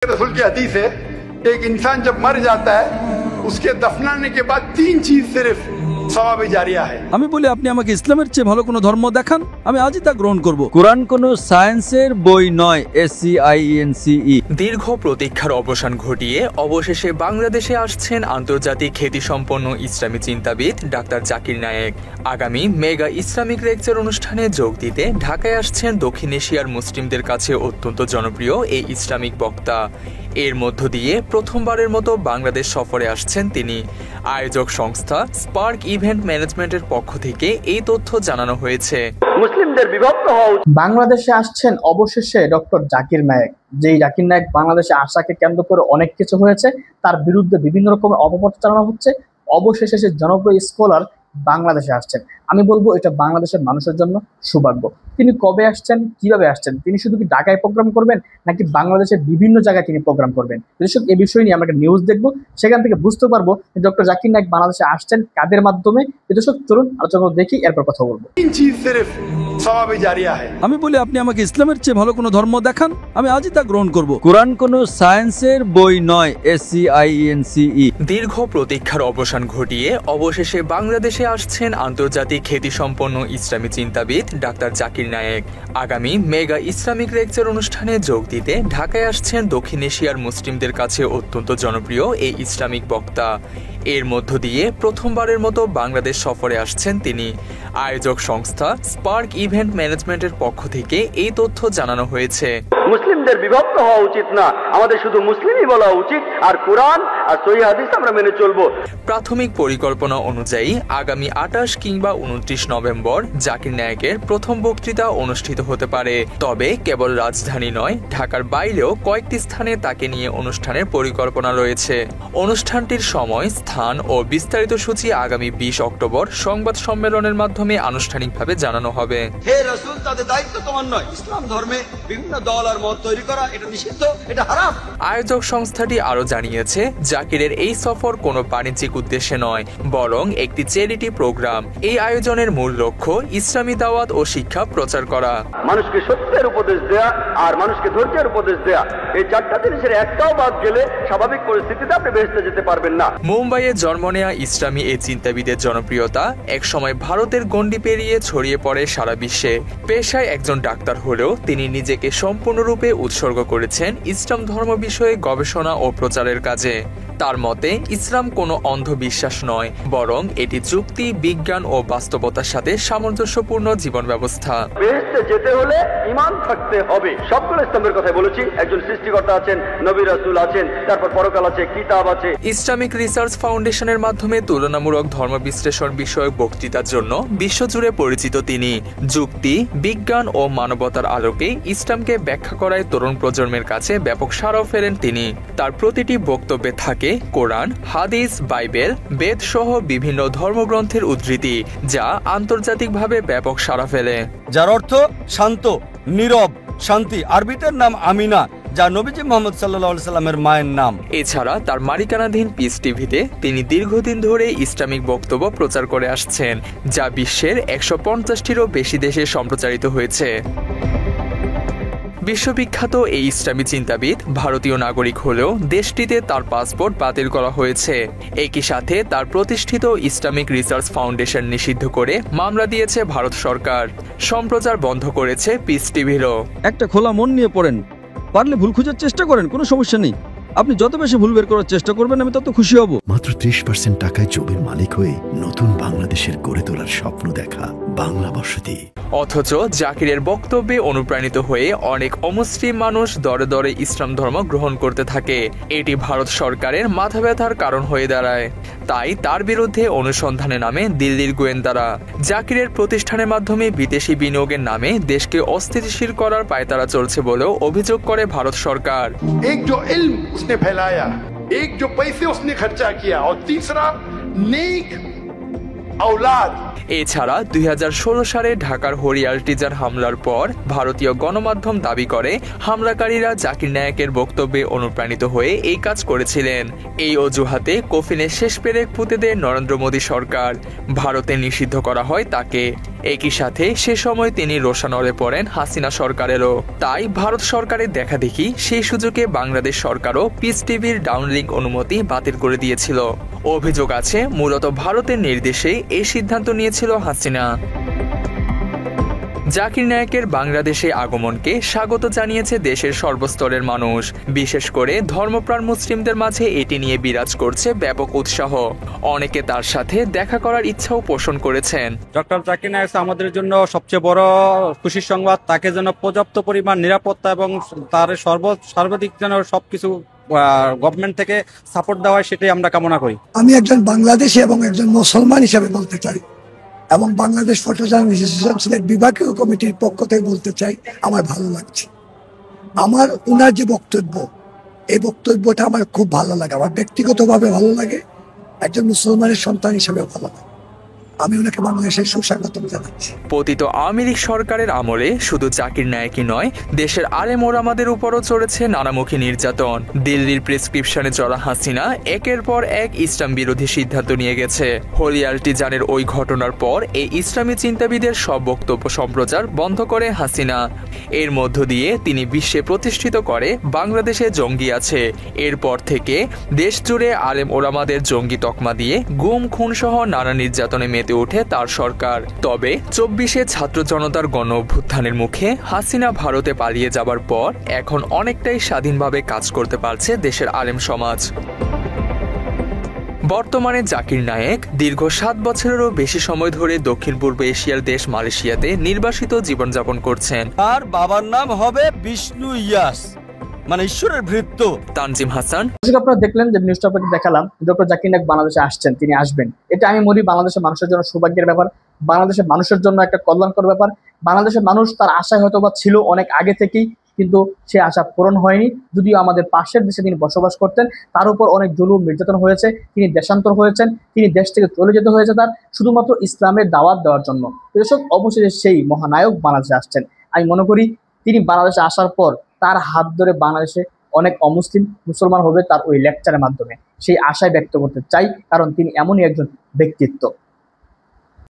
रसूल की हदीस है, एक इंसान जब मर जाता है उसके दफनाने के बाद 3 चीज सिर्फ सवाब जारिया है। আমি বলি আপনি আমাকে ইসলামের চেয়ে ভালো কোনো ধর্ম দেখান, আমি আজই তা গ্রহণ করব। কোরআন কোনো সায়েন্সের বই নয়। SCIENCE। দীর্ঘ প্রতীক্ষার অবসান ঘটিয়ে অবশেষে বাংলাদেশে আসছেন আন্তর্জাতিক খ্যাতিসম্পন্ন ইসলামী চিন্তাবিদ ডাক্তার জাকির নায়েক। আগামী মেগা ইসলামিক লেকচার অনুষ্ঠানে যোগ দিতে ঢাকায় আসছেন দক্ষিণ এশিয়ার মুসলিমদের কাছে অত্যন্ত জনপ্রিয় এই ইসলামিক বক্তা। এর মধ্য দিয়ে প্রথমবারের মতো বাংলাদেশ সফরে আসছেন তিনি। আয়োজক সংস্থা স্পার্ক ইভেন্ট ম্যানেজমেন্টের পক্ষ থেকে এই তথ্য জানানো হয়েছে। মুসলিমদের বিভক্ত হওয়া বাংলাদেশে আসছেন অবশেষে ডক্টর জাকির নায়েক। যেই জাকির নায়েক বাংলাদেশে আসাকে কেন্দ্র করে অনেক কিছু হয়েছে, তার বিরুদ্ধে বিভিন্ন রকমের অপপ্রচার চালানো হচ্ছে। অবশেষে সে জনপ্রিয় স্কলার বাংলাদেশে আসছেন। আমি বলবো এটা বাংলাদেশের মানুষের জন্য সৌভাগ্য। তিনি কবে আসছেন, কিভাবে আসছেন, তিনি শুধু কি ঢাকায় প্রোগ্রাম করবেন নাকি বাংলাদেশের বিভিন্ন জায়গায় তিনি প্রোগ্রাম করবেন, দর্শক এই বিষয় নিয়ে আমরা একটা নিউজ দেখবো, সেখান থেকে বুঝতে পারবো ডক্টর জাকির নায়েক বাংলাদেশে আসছেন কাদের মাধ্যমে। দর্শক চলুন আলোচনা দেখি, এরপর কথা বলবো। 3 চीज सिर्फ सवाब जारिया है। আমি বলি আপনি আমাকে ইসলামের চেয়ে ভালো কোনো ধর্ম দেখান, আমি আজই তা গ্রহণ করব। কোরআন কোনো সায়েন্সের বই নয়। SCIENCE। দীর্ঘ প্রতীক্ষার অবসান ঘটিয়ে অবশেষে বাংলাদেশে আসছেন আন্তর্জাতিক খ্যাতিসম্পন্ন ইসলামী চিন্তাবিদ ডাক্তার জাকির নায়েক। আগামী মেগা ইসলামিক লেকচার অনুষ্ঠানে যোগ দিতে ঢাকায় আসছেন দক্ষিণ এশিয়ার মুসলিমদের কাছে অত্যন্ত জনপ্রিয় এই ইসলামিক বক্তা। এর মধ্য দিয়ে প্রথমবারের মতো বাংলাদেশ সফরে আসছেন তিনি। আয়োজক সংস্থা স্পার্ক ইভেন্ট ম্যানেজমেন্টের পক্ষ থেকে এই তথ্য জানানো হয়েছে। মুসলিমদের বিভক্ত হওয়া উচিত না, আমাদের শুধু মুসলিমই বলা উচিত, আর কোরআন আর সহিহ হাদিস আমরা মেনে চলবো। প্রাথমিক পরিকল্পনা অনুযায়ী আগামী 28 কিংবা 29 নভেম্বর জাকির নায়েকের প্রথম বক্তৃতা অনুষ্ঠিত হতে পারে। তবে কেবল রাজধানী নয়, ঢাকার বাইরেও কয়েকটি স্থানে তাকে নিয়ে অনুষ্ঠানের পরিকল্পনা রয়েছে। অনুষ্ঠানটির সময়, স্থান ও বিস্তারিত সূচি আগামী 20 অক্টোবর সংবাদ সম্মেলনের মাধ্যমে আনুষ্ঠানিকভাবে জানানো হবে। হে রাসূল, তাদের দায়িত্ব তোমার নয়। ইসলাম ধর্মে বিভিন্ন দল আর মত তৈরি করা এটা নিষিদ্ধ, এটা হারাম। আয়োজক সংস্থাটি আরো জানিয়েছে, জাকিরের এই সফর কোনো বাণিজ্যিক উদ্দেশ্যে নয়, বরং একটি চ্যারিটি প্রোগ্রাম। এই আয়োজনের মূল লক্ষ্য ইসলামী দাওয়াত ও শিক্ষা প্রচার করা, মানুষকে সত্যের উপদেশ দেয়া আর মানুষকে ধৈর্যের উপদেশ দেয়া। এই 4টা জিনিসের একটাও বাদ গেলে স্বাভাবিক পরিস্থিতিতে আপনি বেহেশতে যেতে পারবেন না। মুম্বাইয়ে জন্ম নেয়া ইসলামী এই চিন্তাবিদের জনপ্রিয়তা একসময় ভারতের গণ্ডি পেরিয়ে ছড়িয়ে পড়ে সারা বিশ্বে। পেশায় একজন ডাক্তার হলেও তিনি নিজেকে সম্পূর্ণরূপে উৎসর্গ করেছেন ইসলাম ধর্ম বিষয়ে গবেষণা ও প্রচারের কাজে। তার মতে ইসলাম কোনো অন্ধবিশ্বাস নয়, বরং এটি যুক্তি, বিজ্ঞান ও বাস্তবতার সাথে সামঞ্জস্যপূর্ণ জীবন ব্যবস্থা। বেহেশতে যেতে হলে ঈমান থাকতে হবে। সবগুলো ইসলামের কথা বলেছি। একজন সৃষ্টিকর্তা আছেন, নবী রাসূল আছেন, তারপর পরকাল আছে, কিতাব আছে। ইসলামিক রিসার্চ ফাউন্ডেশনের মাধ্যমে তুলনামূলক ধর্ম বিশ্লেষণ বিষয়ক বক্তৃতার জন্য বিশ্বজুড়ে পরিচিত তিনি। যুক্তি, বিজ্ঞান ও মানবতার আলোকে ইসলামকে ব্যাখ্যা করায় তরুণ প্রজন্মের কাছে ব্যাপক সাড়াও ফেলেন তিনি। তার প্রতিটি বক্তব্যে থাকে কোরআন, হাদিস, বাইবেল, বেদ সহ বিভিন্ন ধর্মগ্রন্থের উদ্ধৃতি, যা আন্তর্জাতিকভাবে ব্যাপক সাড়া ফেলে। যার অর্থ শান্ত, নীরব, শান্তি। আরবিতের নাম আমিনা, যা নবীজি মুহাম্মদ সাল্লাল্লাহু আলাইহি সাল্লামের মায়ের নাম। এছাড়া তার মালিকানাধীন পিস টিভিতে তিনি দীর্ঘদিন ধরে ইসলামিক বক্তব্য প্রচার করে আসছেন, যা বিশ্বের 150টিরও বেশি দেশে সম্প্রচারিত হয়েছে। বিশ্ববিখ্যাত এই ইসলামী চিন্তাবিদ ভারতীয় নাগরিক হলেও দেশটিতে তার পাসপোর্ট বাতিল করা হয়েছে। একই সাথে তার প্রতিষ্ঠিত ইসলামিক রিসার্চ ফাউন্ডেশন নিষিদ্ধ করে মামলা দিয়েছে ভারত সরকার। সম্প্রচার বন্ধ করেছে পিস টিভিরও। একটা খোলা মন নিয়ে পড়েন, পারলে ভুল খোঁজার চেষ্টা করেন, কোনো সমস্যা নেই। আপনি যত বেশি ভুল বের করার চেষ্টা করবেন আমি তত খুশি হব। মাত্র 30% টাকায় জমির মালিক হয়ে নতুন বাংলাদেশের গড়ে তোলার স্বপ্ন দেখা বাংলা বসতি। অথচ জাকিরের বক্তব্যে অনুপ্রাণিত হয়ে অনেক অমুসলিম মানুষ দরে দরে ইসলাম ধর্ম গ্রহণ করতে থাকে। এটি ভারত সরকারের মাথা ব্যথার কারণ হয়ে দাঁড়ায়। তাই তার বিরুদ্ধে অনুসন্ধানে নামে দিল্লির গোয়েন্দারা। জাকিরের প্রতিষ্ঠানের মাধ্যমে বিদেশি বিনিয়োগের নামে দেশকে অস্থিতিশীল করার পায়তারা চলছে বলেও অভিযোগ করে ভারত সরকার। एक जो इल्म उसने फैलाया, एक जो पैसे उसने खर्चा किया, और तीसरा नेक औलाद। এছাড়া 2016 সালে ঢাকার হরিয়াল টিজার হামলার পর ভারতীয় গণমাধ্যম দাবি করে হামলাকারীরা জাকির নায়েকের বক্তব্যে অনুপ্রাণিত হয়ে এই কাজ করেছিলেন। এই অজুহাতে কফিনের শেষ পেরেক পুঁতে দেয় নরেন্দ্র মোদী সরকার। ভারতে নিষিদ্ধ করা হয় তাকে। একই সাথে সে সময় তিনি রোষানলে পড়েন হাসিনা সরকারেরও। তাই ভারত সরকারের দেখাদেখি সেই সুযোগে বাংলাদেশ সরকারও পিস টিভির ডাউনলিংক অনুমতি বাতিল করে দিয়েছিল। অভিযোগ আছে মূলত ভারতের নির্দেশে এই সিদ্ধান্ত নিয়েছিল হাসিনা। জাকির নায়েকের বাংলাদেশে আগমনকে স্বাগত জানিয়েছে দেশের সর্বস্তরের মানুষ। বিশেষ করে ধর্মপ্রাণ মুসলিমদের মাঝে এটি নিয়ে বিরাজ করছে ব্যাপক উৎসাহ। অনেকে তার সাথে দেখা করার ইচ্ছাও পোষণ করেছেন। ডক্টর জাকির নায়েক আমাদের জন্য সবচেয়ে বড় খুশির সংবাদ। তাকে যেন পর্যাপ্ত পরিমাণ নিরাপত্তা এবং তার সর্বাধিক যেন সবকিছু গভর্নমেন্ট থেকে সাপোর্ট দেওয়া হয়, সেটাই আমরা কামনা করি। আমি একজন বাংলাদেশি এবং একজন মুসলমান হিসেবে বলতে চাই, এবং বাংলাদেশ ফটো জার্নালিস্ট অ্যাসোসিয়েশনের বিভাগীয় কমিটির পক্ষ থেকে বলতে চাই, আমার ভালো লাগছে। আমার ওনার যে বক্তব্য, এই বক্তব্যটা আমার খুব ভালো লাগে। আমার ব্যক্তিগতভাবে ভালো লাগে, একজন মুসলমানের সন্তান হিসেবে ভালো লাগে। আমি ওনাকে বাংলাদেশের সুস্বাগতম জানাচ্ছি। পতিত আওয়ামী লীগ সরকারের আমলে শুধু জাকির নায়েকই নয়, দেশের আলেম ওলামাদের উপরও চলেছে নানামুখী নির্যাতন। দিল্লির প্রেসক্রিপশনে চলা হাসিনা একের পর এক ইসলাম বিরোধী সিদ্ধান্ত নিয়ে গেছে। হরিয়াল টিজানের ওই ঘটনার পর এই ইসলামী চিন্তাবিদের সব বক্তব্য সম্প্রচার বন্ধ করে হাসিনা। এর মধ্য দিয়ে তিনি বিশ্বে প্রতিষ্ঠিত করে বাংলাদেশে জঙ্গি আছে। এরপর থেকে দেশ জুড়ে আলেম ওলামাদের জঙ্গি তকমা দিয়ে গুম খুন সহ নানা নির্যাতনে মেতে ওঠে তার সরকার। তবে 24-এ ছাত্র জনতার গণ অভ্যুত্থানের মুখে হাসিনা ভারতে পালিয়ে যাবার পর এখন অনেকটাই স্বাধীনভাবে কাজ করতে পারছে দেশের আলেম সমাজ। বর্তমানে জাকির নায়েক দীর্ঘ 7 বছরেরও বেশি সময় ধরে দক্ষিণ পূর্ব এশিয়ার দেশ মালয়েশিয়াতে নির্বাসিত জীবনযাপন করছেন। আর বাবার নাম হবে বিষ্ণু ইয়াস, মানে ঈশ্বরের ভৃত্য। তানজিম হাসান। আপনারা দেখলেন যে নিউজটা আপনাকে দেখালাম, ডক্টর জাকির নায়েক বাংলাদেশে আসছেন, তিনি আসবেন। এটা আমি মনে বাংলাদেশের মানুষের জন্য সৌভাগ্যের ব্যাপার, বাংলাদেশের মানুষের জন্য একটা কল্যাণকর ব্যাপার। বাংলাদেশের মানুষ তার আশায় হয়তো বা ছিল অনেক আগে থেকেই, কিন্তু সে আশা পূরণ হয়নি। যদিও আমাদের পাশের দেশে তিনি বসবাস করতেন, তার উপর অনেক জুলুম নির্যাতন হয়েছে, তিনি দেশান্তর হয়েছেন, তিনি দেশ থেকে চলে যেতে হয়েছে তার শুধুমাত্র ইসলামের দাওয়াত দেওয়ার জন্য। দর্শক, অবশেষে সেই মহানায়ক বাংলাদেশে আসছেন। আমি মনে করি তিনি বাংলাদেশে আসার পর তার হাত ধরে বাংলাদেশে অনেক অমুসলিম মুসলমান হবে তার ওই লেকচারের মাধ্যমে, সেই আশায় ব্যক্ত করতে চাই, কারণ তিনি এমনই একজন ব্যক্তিত্ব।